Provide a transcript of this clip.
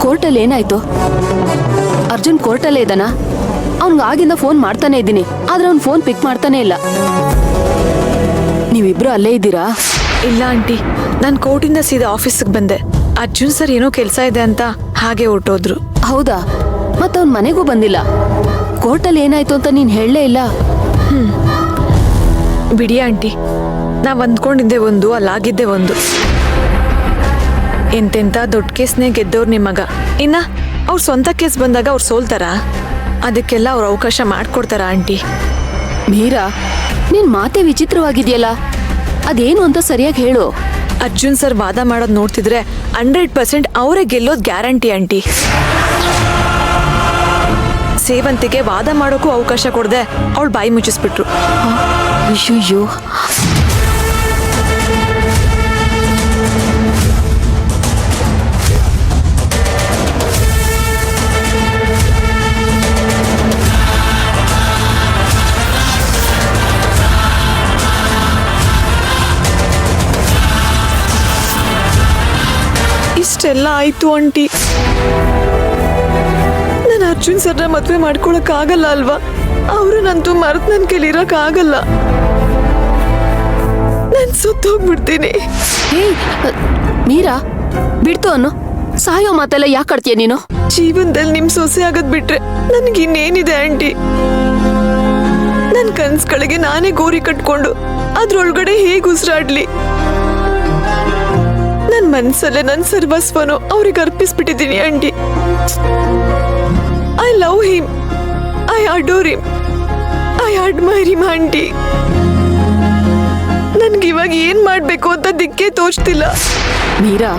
ಕೋರ್ಟಲ್ಲಿ ಏನಾಯ್ತು? ಅರ್ಜುನ್ ಕೋರ್ಟಲ್ಲೇ ಇದ್ದಾನ? ಅವ್ನಿಗೆ ಆಗಿಂದ ಫೋನ್ ಮಾಡ್ತಾನೆ ಇದ್ದೀನಿ, ಆದ್ರೆ ಅವ್ನ್ ಫೋನ್ ಪಿಕ್ ಮಾಡ್ತಾನೆ ಇಲ್ಲ. ನೀವಿಬ್ರು ಅಲ್ಲೇ ಇದ್ದೀರಾ? ಇಲ್ಲ ಆಂಟಿ, ನಾನು ಕೋರ್ಟಿಂದ ಸೀದಾ ಆಫೀಸಿಗೆ ಬಂದೆ. ಅರ್ಜುನ್ ಸರ್ ಏನೋ ಕೆಲಸ ಇದೆ ಅಂತ ಹಾಗೆ ಹೊರಟೋದ್ರು. ಹೌದಾ? ಮತ್ತವ್ನ ಮನೆಗೂ ಬಂದಿಲ್ಲ. ಕೋರ್ಟಲ್ಲಿ ಏನಾಯ್ತು ಅಂತ ನೀನ್ ಹೇಳಲೇ ಇಲ್ಲ. ಬಿಡಿ ಆಂಟಿ, ನಾವ್ ಅಂದ್ಕೊಂಡಿದ್ದೆ ಒಂದು, ಅಲ್ಲಾಗಿದ್ದೆ ಒಂದು. ಎಂತೆಂತ ದೊಡ್ಡ ಕೇಸ್ನೇ ಗೆದ್ದವ್ರು ನಿಮ್ಮಗ. ಇನ್ನ ಅವ್ರ ಸ್ವಂತ ಕೇಸ್ ಬಂದಾಗ ಅವ್ರು ಸೋಲ್ತಾರ? ಅದಕ್ಕೆಲ್ಲ ಅವ್ರ ಅವಕಾಶ ಮಾಡ್ಕೊಡ್ತಾರ ಆಂಟಿ? ಮೀರಾ, ನಿನ್ ಮಾತೆ ವಿಚಿತ್ರವಾಗಿದೆಯಲ್ಲ, ಅದೇನು ಅಂತ ಸರಿಯಾಗಿ ಹೇಳು. ಅರ್ಜುನ್ ಸರ್ ವಾದ ಮಾಡೋದು ನೋಡ್ತಿದ್ರೆ 100% ಅವರೇ ಗೆಲ್ಲೋದು ಗ್ಯಾರಂಟಿ ಆಂಟಿ. ಸೇವಂತಿಗೆ ವಾದ ಮಾಡೋಕ್ಕೂ ಅವಕಾಶ ಕೊಡದೆ ಅವಳು ಬಾಯಿ ಮುಚ್ಚಿಸ್ಬಿಟ್ರು. ಅಯ್ಯೋ, ಇಷ್ಟೆಲ್ಲ ಆಯ್ತು ಆಂಟಿ. ನಾನು ಅರ್ಜುನ್ ಸರ್ನ ಮದುವೆ ಮಾಡ್ಕೊಳಕ್ ಆಗಲ್ಲ ಅಲ್ವಾ? ಅವ್ರನ್ನಂತೂ ಮರೆತು ನನ್ನ ಕೈಲಿ ಇರಕ್ ಆಗಲ್ಲ. ನಾನು ಸುತ್ತೋಗ್ಬಿಡ್ತೀನಿ. ಹೇ ಮೀರಾ, ಬಿಡ್ತು ಅನ್ನು. ಸಾಯೋ ಮಾತೆಲ್ಲ ಯಾಕೆ ಆಡ್ತೀಯ ನೀನು? ಜೀವನದಲ್ಲಿ ನಿಮ್ ಸೊಸೆ ಆಗದ್ ಬಿಟ್ರೆ ನನ್ಗೆ ಇನ್ನೇನಿದೆ ಆಂಟಿ? ನನ್ ಕನ್ಸ್ಗಳಿಗೆ ನಾನೇ ಗೋರಿ ಕಟ್ಕೊಂಡು ಅದ್ರೊಳಗಡೆ ಹೇಗ್ ಉಸಿರಾಡ್ಲಿ? ನನ್ ಮನ್ಸಲ್ಲೇ ನನ್ ಸರ್ವಸ್ವನು ಅವ್ರಿಗೆ ಅರ್ಪಿಸ್ಬಿಟ್ಟಿದ್ದೀನಿ aunty. I love him, I adore him, I admire him aunty. ನನ್ಗೆ ಇವಾಗ ಏನ್ ಮಾಡ್ಬೇಕು ಅಂತ ದಿಕ್ಕೇ ತೋಚ್ತಿಲ್ಲ. ಮೀರಾ,